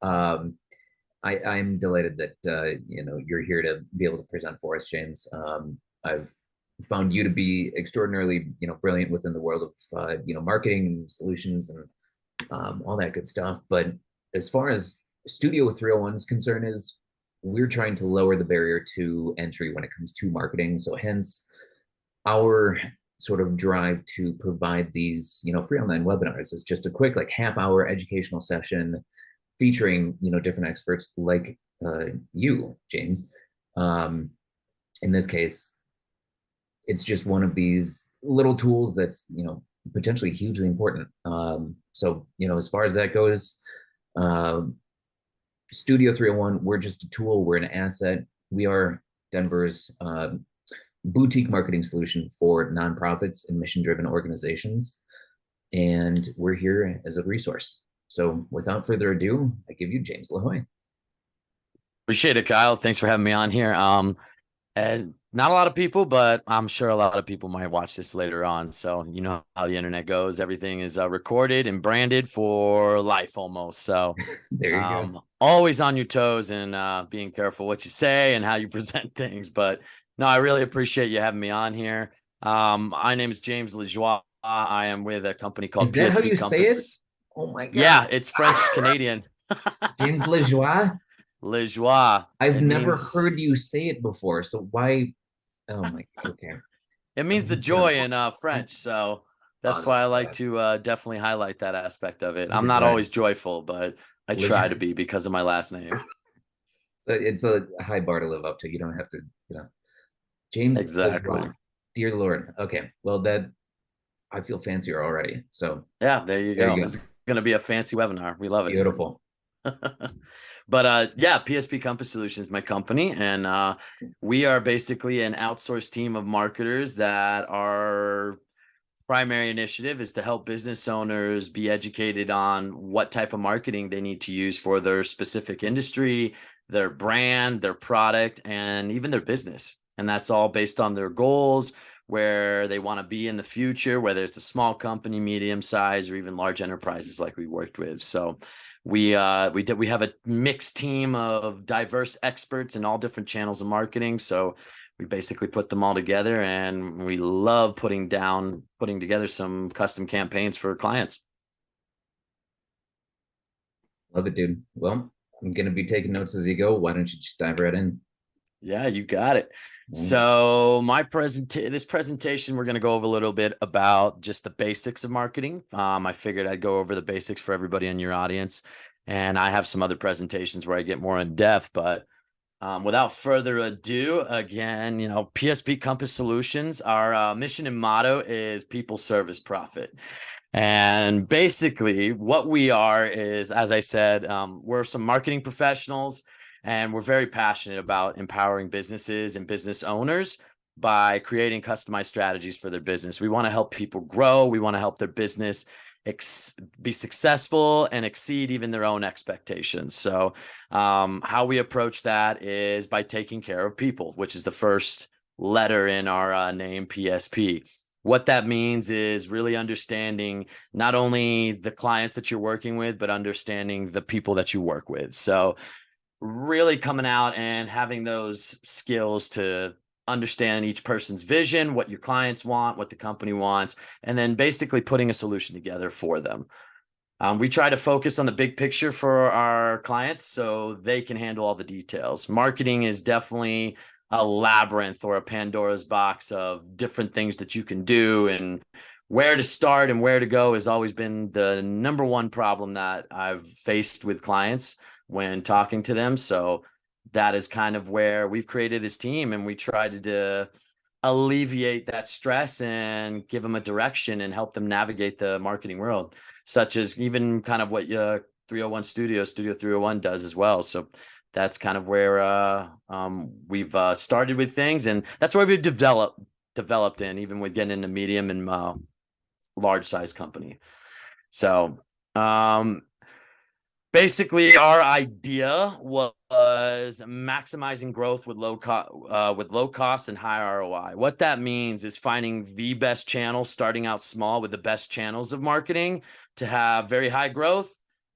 I'm delighted that you're here to be able to present for us, James. I've found you to be extraordinarily brilliant within the world of marketing and solutions and all that good stuff. But as far as Studio 301 is concerned, is we're trying to lower the barrier to entry when it comes to marketing. So hence our sort of drive to provide these free online webinars. It's just a quick like half-hour educational session featuring different experts like you, James. Um, in this case, it's just one of these little tools that's potentially hugely important. So as far as that goes, uh, Studio 301, we're just a tool. We're an asset. We are Denver's boutique marketing solution for nonprofits and mission-driven organizations, and we're here as a resource. So without further ado, I give you James Lajoie. Appreciate it, Kyle. Thanks for having me on here. And not a lot of people, but I'm sure a lot of people might watch this later on. So you know how the internet goes. Everything is recorded and branded for life almost. So There you go. always on your toes and being careful what you say and how you present things. But no, I really appreciate you having me on here. My name is James Lajoie. I am with a company Is called that how PSP you say it? Compass. Oh my God. Yeah, it's French Canadian. James Lajoie? Lajoie. I've It never heard means you say it before. So why? Oh my, okay. It means the I'm gonna, joy in French, so that's oh why I like God. to definitely highlight that aspect of it. I'm not Lajoie. always joyful, but I try to be because of my last name. It's a high bar to live up to. You don't have to, you know. James Exactly. Lajoie. Dear Lord. Okay. Well, that I feel fancier already. So Yeah, there you there go. you This go. is going to be a fancy webinar. We love it. Beautiful. But yeah, PSP Compass Solutions is my company, and we are basically an outsourced team of marketers that our primary initiative is to help business owners be educated on what type of marketing they need to use for their specific industry, their brand, their product, and even their business. And that's all based on their goals, where they want to be in the future, whether it's a small company, medium size, or even large enterprises like we worked with. So we have a mixed team of diverse experts in all different channels of marketing. So we basically put them all together, and we love putting together some custom campaigns for clients. Love it, dude. Well, I'm gonna be taking notes as you go. Why don't you just dive right in? Yeah, you got it. Mm. So this presentation, we're going to go over a little bit about just the basics of marketing. I figured I'd go over the basics for everybody in your audience, and I have some other presentations where I get more in depth. But without further ado, again, PSP Compass Solutions, our mission and motto is people, service, profit. And basically, what we are is, as I said, we're some marketing professionals, and we're very passionate about empowering businesses and business owners by creating customized strategies for their business. We want to help people grow. We want to help their business be successful and exceed even their own expectations. So how we approach that is by taking care of people, which is the first letter in our name, PSP. What that means is really understanding not only the clients that you're working with, but understanding the people that you work with. So really coming out and having those skills to understand each person's vision, what your clients want, what the company wants, and then basically putting a solution together for them. We try to focus on the big picture for our clients so they can handle all the details. Marketing is definitely a labyrinth or a Pandora's box of different things that you can do, and where to start and where to go has always been the number one problem that I've faced with clients when talking to them. So that is kind of where we've created this team, and we try to alleviate that stress and give them a direction and help them navigate the marketing world, such as even kind of what 301 Studio 301 does as well. So that's kind of where we've started with things, and that's where we've developed in, even with getting into medium and large size company. So basically, our idea was maximizing growth with low cost and high ROI. What that means is finding the best channels, starting out small with the best channels of marketing to have very high growth,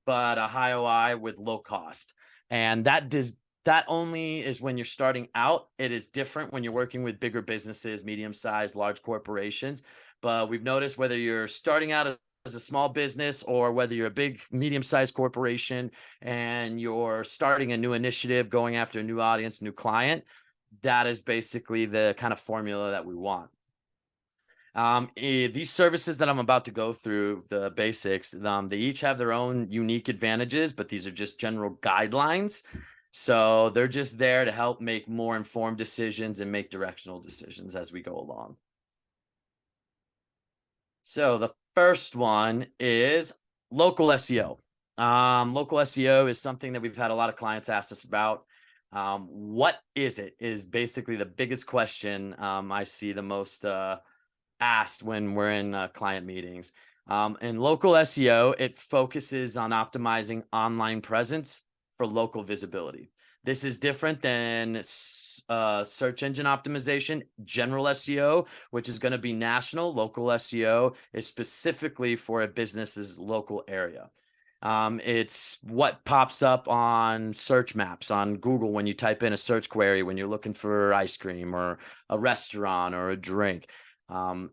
but a high OI with low cost. And that only is when you're starting out. It is different when you're working with bigger businesses, medium-sized, large corporations. But we've noticed whether you're starting out as a small business or whether you're a big, medium-sized corporation and you're starting a new initiative, going after a new audience, new client, that is basically the kind of formula that we want. These services that I'm about to go through, the basics, they each have their own unique advantages, but these are just general guidelines. So they're just there to help make more informed decisions and make directional decisions as we go along. So the first one is local SEO. Local SEO is something that we've had a lot of clients ask us about. What is it? Is basically the biggest question I see the most asked when we're in client meetings. In local SEO, it focuses on optimizing online presence for local visibility. This is different than search engine optimization, general SEO, which is going to be national. Local SEO is specifically for a business's local area. It's what pops up on search maps on Google when you type in a search query when you're looking for ice cream or a restaurant or a drink.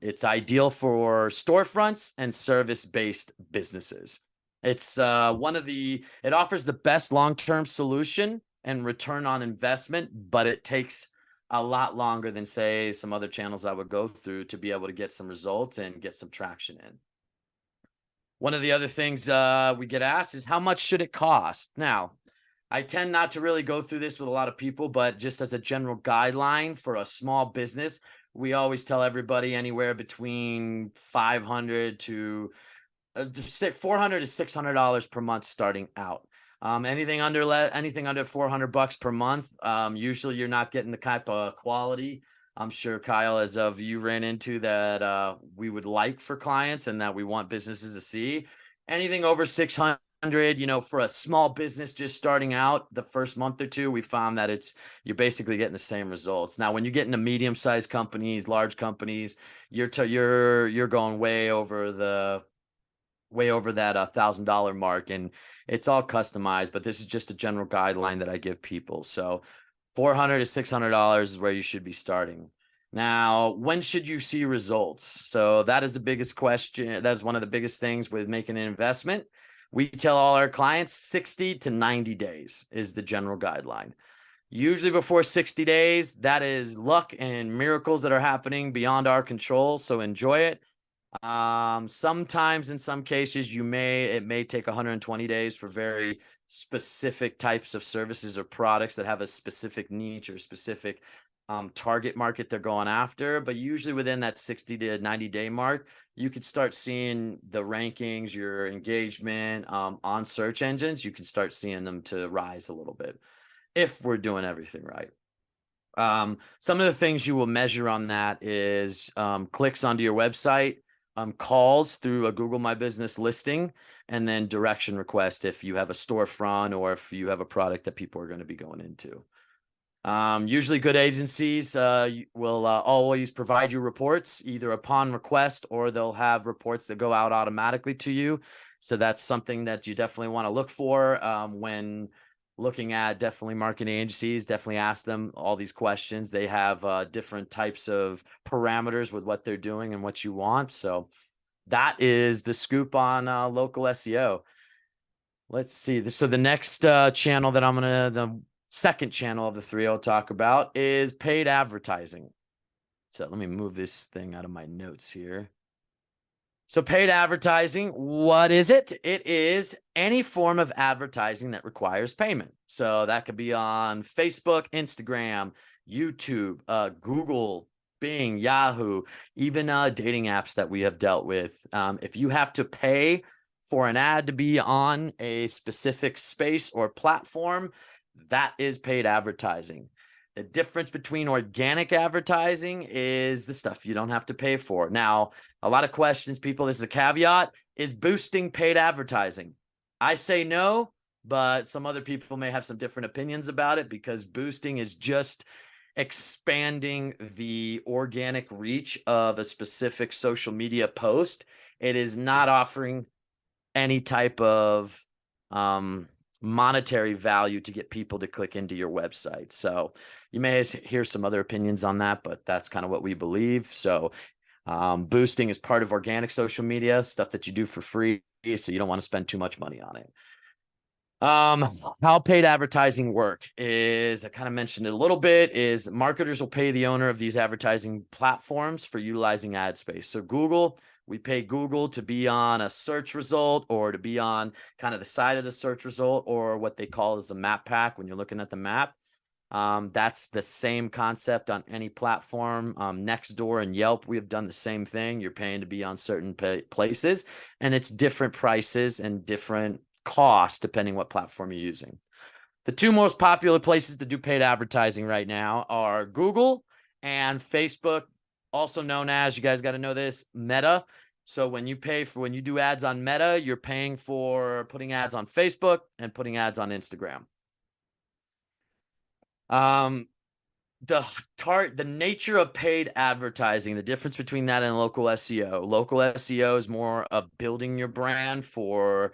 It's ideal for storefronts and service-based businesses. It's it offers the best long-term solution and return on investment, but it takes a lot longer than, say, some other channels I would go through to be able to get some results and get some traction in. One of the other things we get asked is how much should it cost? Now, I tend not to really go through this with a lot of people, but just as a general guideline for a small business, we always tell everybody anywhere between $500 to $400 to $600 per month starting out. Anything under $400 per month, usually you're not getting the type of quality I'm sure, Kyle, as of you ran into that we would like for clients and that we want businesses to see. Anything over 600, for a small business just starting out the first month or two, we found that you're basically getting the same results. Now, when you get into medium-sized companies, large companies, you're going way over that $1,000 mark, and it's all customized. But this is just a general guideline that I give people. So $400 to $600 is where you should be starting. Now, when should you see results? So that is the biggest question. That is one of the biggest things with making an investment. We tell all our clients 60 to 90 days is the general guideline. Usually before 60 days, that is luck and miracles that are happening beyond our control. So enjoy it. Sometimes in some cases, it may take 120 days for very specific types of services or products that have a specific niche or specific target market they're going after. But usually within that 60 to 90 day mark, you could start seeing the rankings, your engagement on search engines. You can start seeing them to rise a little bit if we're doing everything right. Some of the things you will measure on that is clicks onto your website, calls through a Google My Business listing, and then direction request if you have a storefront or if you have a product that people are going to be going into. Usually good agencies will always provide you reports either upon request, or they'll have reports that go out automatically to you. So that's something that you definitely want to look for when looking at definitely marketing agencies. Definitely ask them all these questions. They have different types of parameters with what they're doing and what you want. So that is the scoop on local SEO. Let's see. So the next channel that the second channel of the three I'll talk about is paid advertising. So let me move this thing out of my notes here. So paid advertising, what is it? It is any form of advertising that requires payment. So that could be on Facebook, Instagram, YouTube, Google, Bing, Yahoo, even dating apps that we have dealt with. If you have to pay for an ad to be on a specific space or platform, that is paid advertising. The difference between organic advertising is the stuff you don't have to pay for. Now, a lot of questions, people, this is a caveat, is boosting paid advertising? I say no, but some other people may have some different opinions about it, because boosting is just expanding the organic reach of a specific social media post. It is not offering any type of monetary value to get people to click into your website. So you may hear some other opinions on that, but that's kind of what we believe. So boosting is part of organic social media, stuff that you do for free, so you don't want to spend too much money on it. How paid advertising work is, I kind of mentioned it a little bit, is marketers will pay the owner of these advertising platforms for utilizing ad space. So Google, we pay Google to be on a search result or to be on kind of the side of the search result, or what they call as a map pack when you're looking at the map. That's the same concept on any platform. Nextdoor and Yelp, we have done the same thing. You're paying to be on certain places, and it's different prices and different cost depending what platform you're using. The two most popular places to do paid advertising right now are Google and Facebook, also known as, you guys got to know this, Meta. So when you do ads on Meta, you're paying for putting ads on Facebook and putting ads on Instagram. The nature of paid advertising, the difference between that and local SEO. Local SEO is more of building your brand for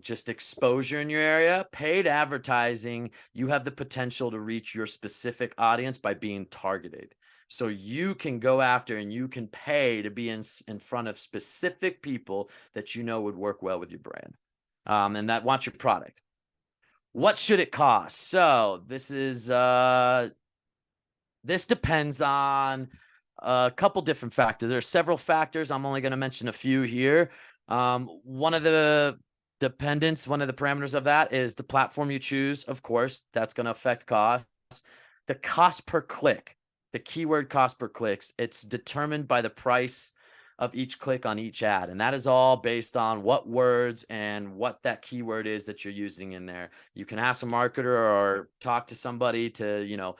just exposure in your area. Paid advertising, you have the potential to reach your specific audience by being targeted. So you can go after and you can pay to be in front of specific people that you know would work well with your brand and that want your product. What should it cost? So this depends on a couple different factors. There are several factors. I'm only going to mention a few here. One of the parameters of that is the platform you choose. Of course, that's going to affect costs. The cost per click, the keyword cost per clicks, it's determined by the price of each click on each ad. And that is all based on what words and what that keyword is that you're using in there. You can ask a marketer or talk to somebody to,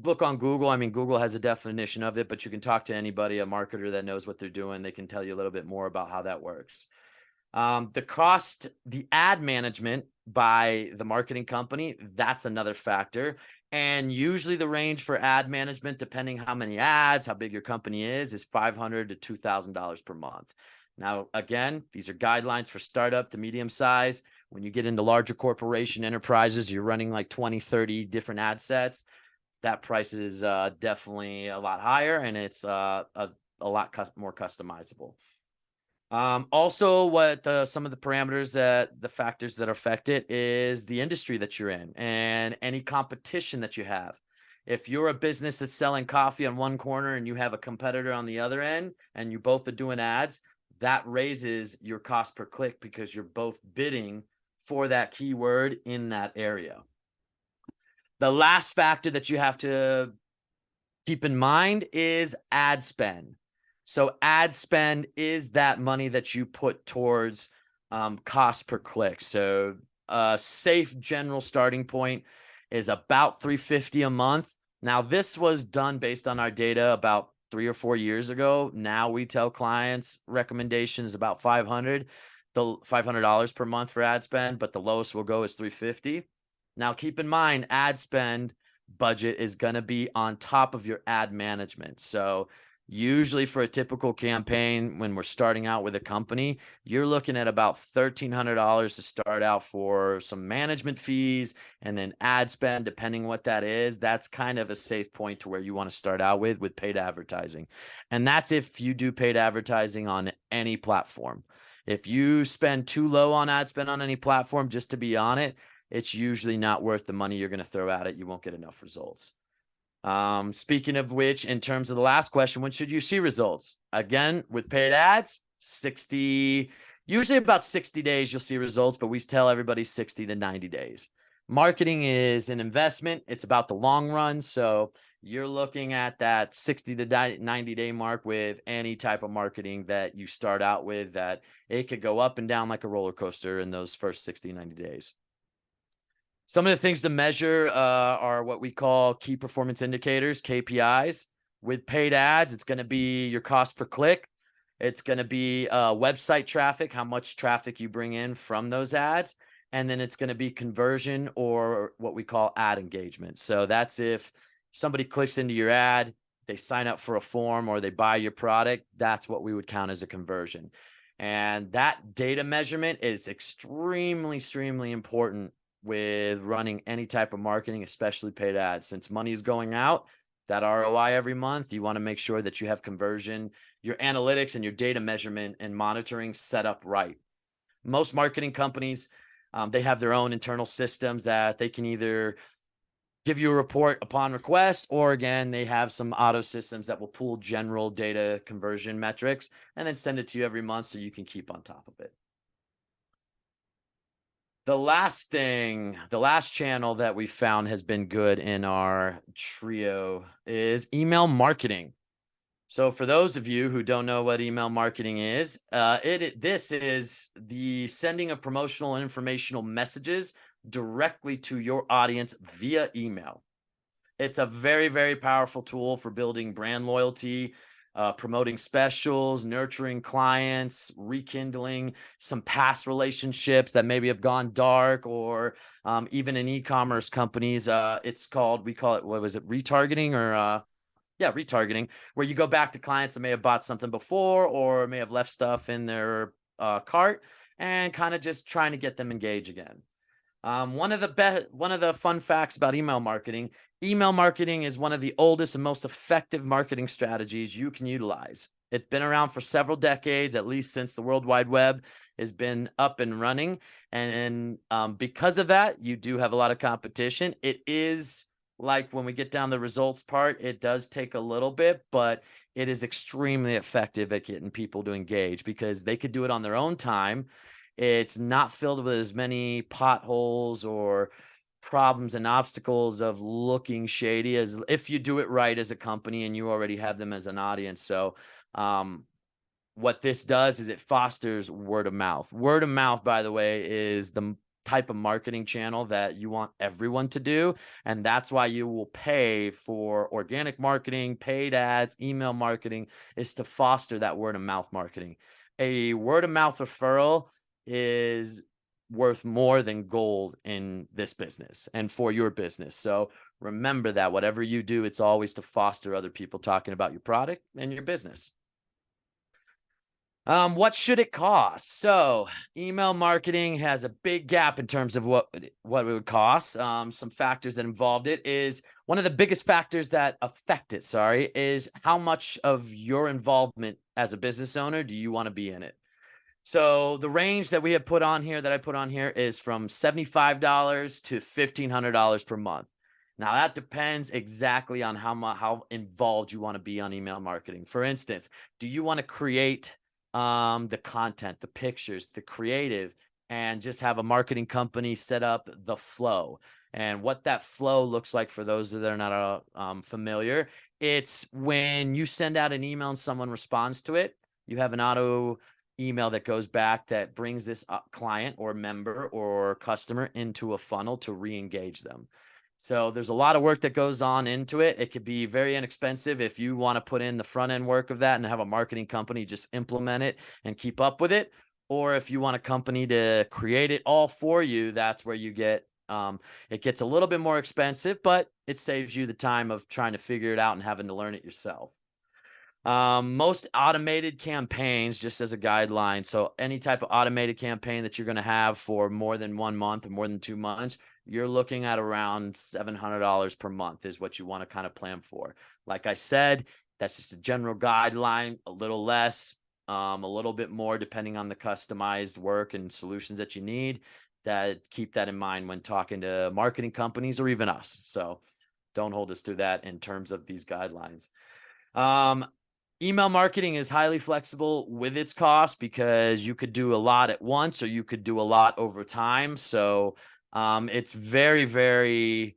look on Google. I mean, Google has a definition of it, but you can talk to anybody, a marketer that knows what they're doing. They can tell you a little bit more about how that works. The ad management by the marketing company, that's another factor. And usually the range for ad management, depending how many ads, how big your company is $500 to $2,000 per month. Now, again, these are guidelines for startup to medium size. When you get into larger corporation enterprises, you're running like 20, 30 different ad sets. That price is definitely a lot higher, and it's a lot more customizable. Also, what some of the parameters the factors that affect it is the industry that you're in and any competition that you have. If you're a business that's selling coffee on one corner and you have a competitor on the other end and you both are doing ads, that raises your cost per click because you're both bidding for that keyword in that area. The last factor that you have to keep in mind is ad spend. So ad spend is that money that you put towards cost per click. So a safe general starting point is about $350 a month. Now, this was done based on our data about 3 or 4 years ago. Now we tell clients recommendations about $500 per month for ad spend, but the lowest we'll go is $350. Now, keep in mind, ad spend budget is going to be on top of your ad management. So usually for a typical campaign, when we're starting out with a company, you're looking at about $1,300 to start out for some management fees, and then ad spend, depending what that is. That's kind of a safe point to where you want to start out with paid advertising. And that's if you do paid advertising on any platform. If you spend too low on ad spend on any platform just to be on it, it's usually not worth the money you're going to throw at it. You won't get enough results. Speaking of which, in terms of the last question, when should you see results? Again, with paid ads, usually about 60 days, you'll see results, but we tell everybody 60 to 90 days. Marketing is an investment. It's about the long run. So you're looking at that 60 to 90 day mark with any type of marketing that you start out with, that it could go up and down like a roller coaster in those first 60, 90 days. Some of the things to measure are what we call key performance indicators, KPIs. With paid ads, it's going to be your cost per click. It's going to be website traffic, how much traffic you bring in from those ads. And then it's going to be conversion, or what we call ad engagement. So that's if somebody clicks into your ad, they sign up for a form, or they buy your product. That's what we would count as a conversion. And that data measurement is extremely important with running any type of marketing, especially paid ads. Since money is going out, that ROI every month, you want to make sure that you have conversion, your analytics and your data measurement and monitoring set up right. Most marketing companies, they have their own internal systems that they can either give you a report upon request, or again, they have some auto systems that will pull general data conversion metrics and then send it to you every month so you can keep on top of it. The last channel that we found has been good in our trio is email marketing. So for those of you who don't know what email marketing is, this is the sending of promotional and informational messages directly to your audience via email. It's a very powerful tool for building brand loyalty, promoting specials, nurturing clients, rekindling some past relationships that maybe have gone dark, or even in e-commerce companies, we call it, what was it, retargeting, or retargeting, where you go back to clients that may have bought something before or may have left stuff in their cart, and kind of just trying to get them engaged again. One of the fun facts about email marketing is one of the oldest and most effective marketing strategies you can utilize. It's been around for several decades, at least since the World Wide Web has been up and running. And because of that, you do have a lot of competition. It is like when we get down the results part, it does take a little bit, but it is extremely effective at getting people to engage because they could do it on their own time. It's not filled with as many potholes or problems and obstacles of looking shady as if you do it right as a company and you already have them as an audience. So, what this does is it fosters word of mouth. Word of mouth, by the way, is the type of marketing channel that you want everyone to do. And that's why you will pay for organic marketing, paid ads, email marketing, is to foster that word of mouth marketing. A word of mouth referral is worth more than gold in this business and for your business. So remember that whatever you do, it's always to foster other people talking about your product and your business. What should it cost? So email marketing has a big gap in terms of what it would cost. Some factors that involved it is one of the biggest factors that affect it, is how much of your involvement as a business owner do you want to be in it? So the range that we have put on here, that I put on here, is from $75 to $1,500 per month. Now that depends exactly on how involved you want to be on email marketing. For instance, do you want to create the content, the pictures, the creative, and just have a marketing company set up the flow? And what that flow looks like, for those that are not familiar, it's when you send out an email and someone responds to it, you have an auto email that goes back that brings this client or member or customer into a funnel to re-engage them. So there's a lot of work that goes on into it. It could be very inexpensive if you want to put in the front end work of that and have a marketing company just implement it and keep up with it. Or if you want a company to create it all for you, that's where you get, it gets a little bit more expensive, but it saves you the time of trying to figure it out and having to learn it yourself. Most automated campaigns, just as a guideline, so any type of automated campaign that you're going to have for more than 1 month or more than 2 months, you're looking at around $700 per month is what you want to kind of plan for. Like I said, that's just a general guideline, a little less, a little bit more, depending on the customized work and solutions that you need. That keep that in mind when talking to marketing companies or even us. So don't hold us to that in terms of these guidelines. Email marketing is highly flexible with its cost because you could do a lot at once or you could do a lot over time. So it's very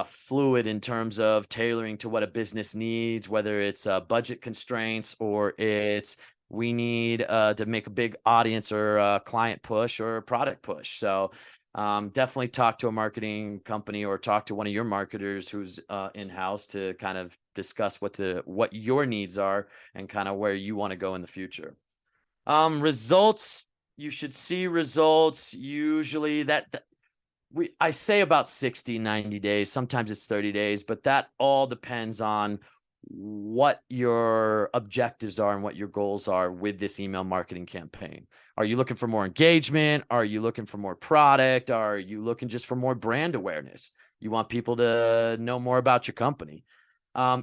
fluid in terms of tailoring to what a business needs, whether it's budget constraints or it's we need to make a big audience or a client push or a product push. So definitely talk to a marketing company or talk to one of your marketers who's in-house to kind of discuss what your needs are and kind of where you want to go in the future. Results, you should see results usually I say about 60, 90 days. Sometimes it's 30 days, but that all depends on what your objectives are and what your goals are with this email marketing campaign. Are you looking for more engagement? Are you looking for more product? Are you looking just for more brand awareness? You want people to know more about your company.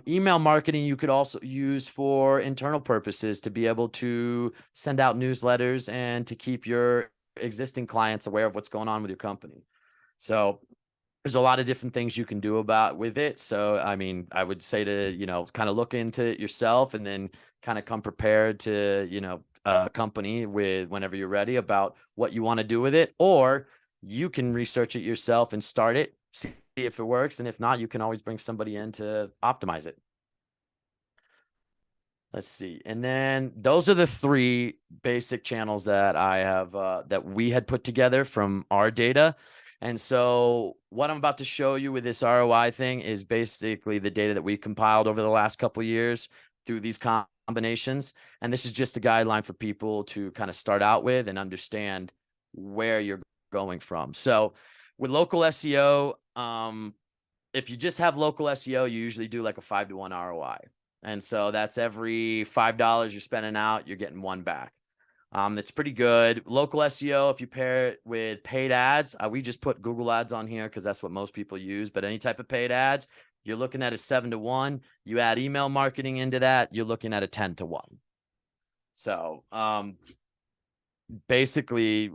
Email marketing you could also use for internal purposes to be able to send out newsletters and to keep your existing clients aware of what's going on with your company. So there's a lot of different things you can do about with it. So, I mean, I would say to, kind of look into it yourself and then kind of come prepared to, a company with whenever you're ready about what you want to do with it, or you can research it yourself and start it, see if it works. And if not, you can always bring somebody in to optimize it. Let's see. And then those are the three basic channels that I have, that we had put together from our data. And so what I'm about to show you with this ROI thing is basically the data that we compiled over the last couple of years through these combinations. And this is just a guideline for people to kind of start out with and understand where you're going from. So with local SEO, if you just have local SEO, you usually do like a 5-to-1 ROI. And so that's every $5 you're spending out, you're getting one back. That's pretty good. Local SEO, if you pair it with paid ads, we just put Google ads on here because that's what most people use. But any type of paid ads, you're looking at a 7-to-1. You add email marketing into that, you're looking at a 10-to-1. So basically,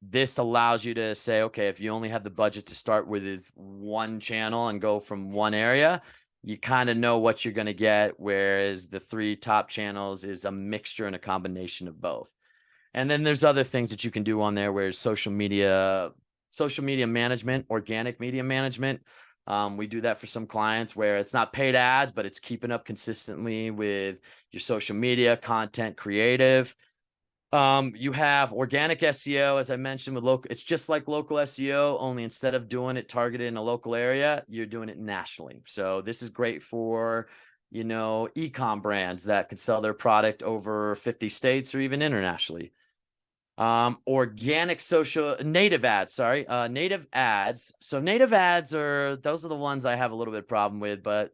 this allows you to say, okay, if you only have the budget to start with one channel and go from one area, you kind of know what you're going to get. Whereas the 3 top channels is a mixture and a combination of both. And then there's other things that you can do on there where social media management, organic media management. We do that for some clients where it's not paid ads, but it's keeping up consistently with your social media content, creative. You have organic SEO, as I mentioned, with local. It's just like local SEO, only instead of doing it targeted in a local area, you're doing it nationally. So this is great for, e-com brands that could sell their product over 50 states or even internationally. Organic social native ads, native ads. So native ads those are the ones I have a little bit of problem with, but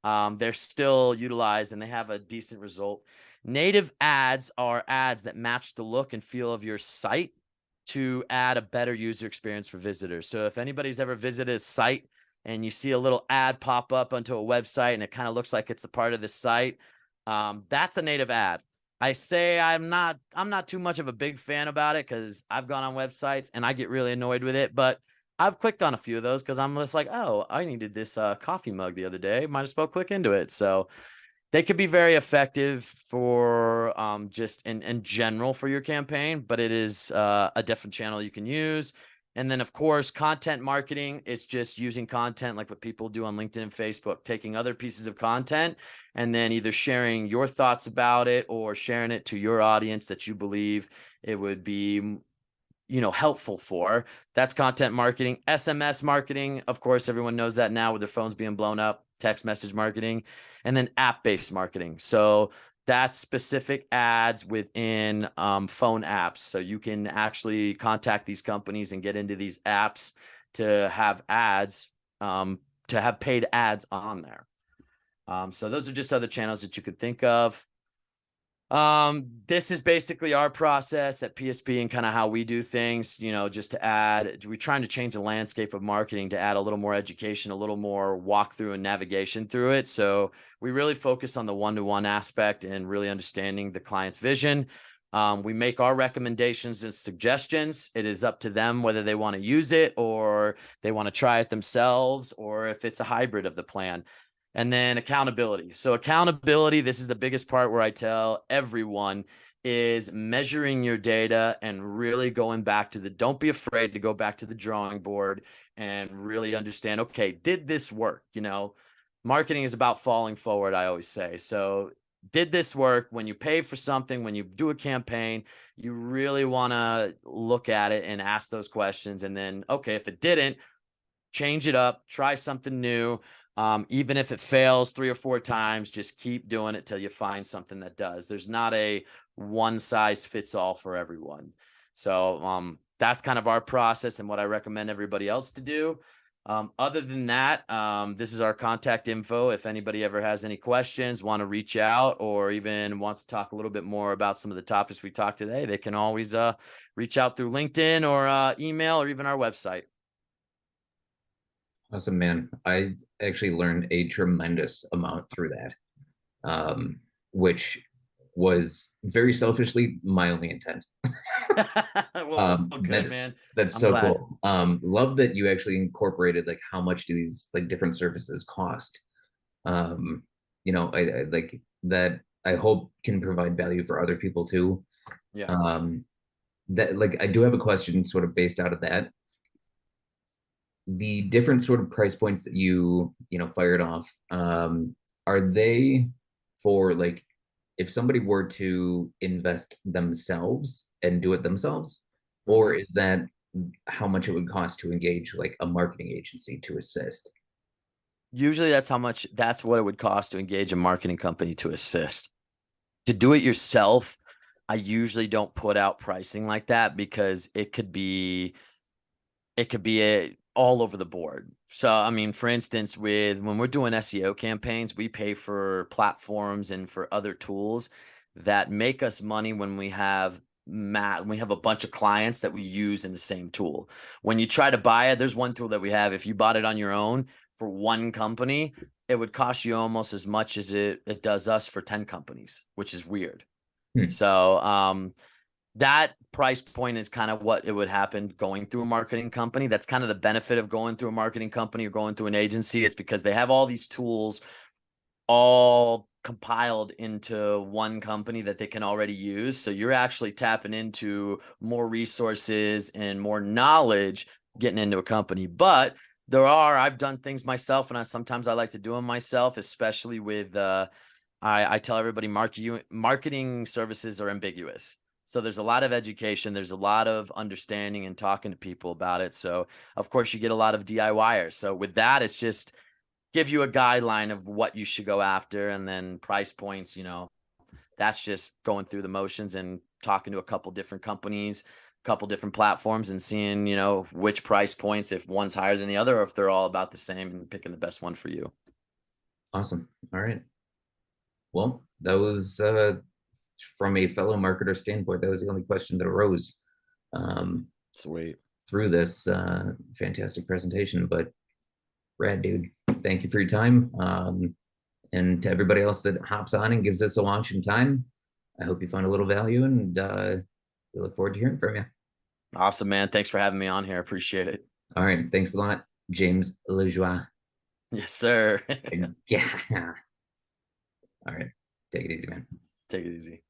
they're still utilized and they have a decent result. Native ads are ads that match the look and feel of your site to add a better user experience for visitors. So if anybody's ever visited a site and you see a little ad pop up onto a website and it kind of looks like it's a part of the site, that's a native ad. I say I'm not too much of a big fan about it because I've gone on websites and I get really annoyed with it, but I've clicked on a few of those because I'm just like, oh, I needed this coffee mug the other day. Might as well click into it. So they could be very effective for just in general for your campaign, but it is a different channel you can use. And then, of course, content marketing is just using content like what people do on LinkedIn and Facebook, taking other pieces of content and then either sharing your thoughts about it or sharing it to your audience that you believe it would be helpful for. That's content marketing. SMS marketing, of course, everyone knows that now with their phones being blown up. Text message marketing, and then app-based marketing. So that's specific ads within phone apps. So you can actually contact these companies and get into these apps to have ads, to have paid ads on there. So those are just other channels that you could think of. This is basically our process at PSP and kind of how we do things, just to add, we're trying to change the landscape of marketing to add a little more education, a little more walkthrough and navigation through it. So we really focus on the one-to-one aspect and really understanding the client's vision. We make our recommendations and suggestions. It is up to them whether they want to use it or they want to try it themselves, or if it's a hybrid of the plan. And then accountability. So accountability, this is the biggest part where I tell everyone, is measuring your data and really going back to don't be afraid to go back to the drawing board and really understand, okay, did this work? Marketing is about falling forward, I always say. So did this work? When you pay for something, when you do a campaign, you really want to look at it and ask those questions. And then, okay, if it didn't, change it up, try something new. Even if it fails 3 or 4 times, just keep doing it till you find something that does. There's not a one size fits all for everyone. So that's kind of our process and what I recommend everybody else to do. Other than that, this is our contact info. If anybody ever has any questions, want to reach out, or even wants to talk a little bit more about some of the topics we talked today, they can always reach out through LinkedIn or email or even our website. Awesome, man. I actually learned a tremendous amount through that, which was very selfishly my only intent. Well, good, That's man. I'm so glad. cool. Love that you actually incorporated like how much do these like different services cost. Um, I like that. I hope can provide value for other people too. Yeah. Um, that like I do have a question sort of based out of that. The different sort of price points that you fired off, are they for like if somebody were to invest themselves and do it themselves, or Mhm. is that how much it would cost to engage like a marketing agency to assist? Usually that's what it would cost to engage a marketing company to assist. To do it yourself, I usually don't put out pricing like that because it could be all over the board. So, I mean, for instance, when we're doing SEO campaigns, we pay for platforms and for other tools that make us money when we have a bunch of clients that we use in the same tool. When you try to buy it, there's one tool that we have. If you bought it on your own for one company, it would cost you almost as much as it does us for 10 companies, which is weird. Hmm. So, that price point is kind of what it would happen going through a marketing company. That's kind of the benefit of going through a marketing company or going through an agency. It's because they have all these tools all compiled into one company that they can already use. So you're actually tapping into more resources and more knowledge getting into a company. But I've done things myself, and sometimes I like to do them myself, especially with, I tell everybody marketing services are ambiguous. So there's a lot of education, there's a lot of understanding and talking to people about it. So of course you get a lot of DIYers. So with that, it's just give you a guideline of what you should go after, and then price points, that's just going through the motions and talking to a couple different companies, a couple different platforms, and seeing, which price points, if one's higher than the other, or if they're all about the same, and picking the best one for you. Awesome. All right. Well, that was from a fellow marketer standpoint, that was the only question that arose um, Sweet. through this fantastic presentation. But rad, dude. Thank you for your time. And to everybody else that hops on and gives us a launch in time, I hope you found a little value, and we look forward to hearing from you. Awesome, man. Thanks for having me on here. Appreciate it. All right. Thanks a lot, James Lajoie. Yes, sir. Yeah. All right. Take it easy, man. Take it easy.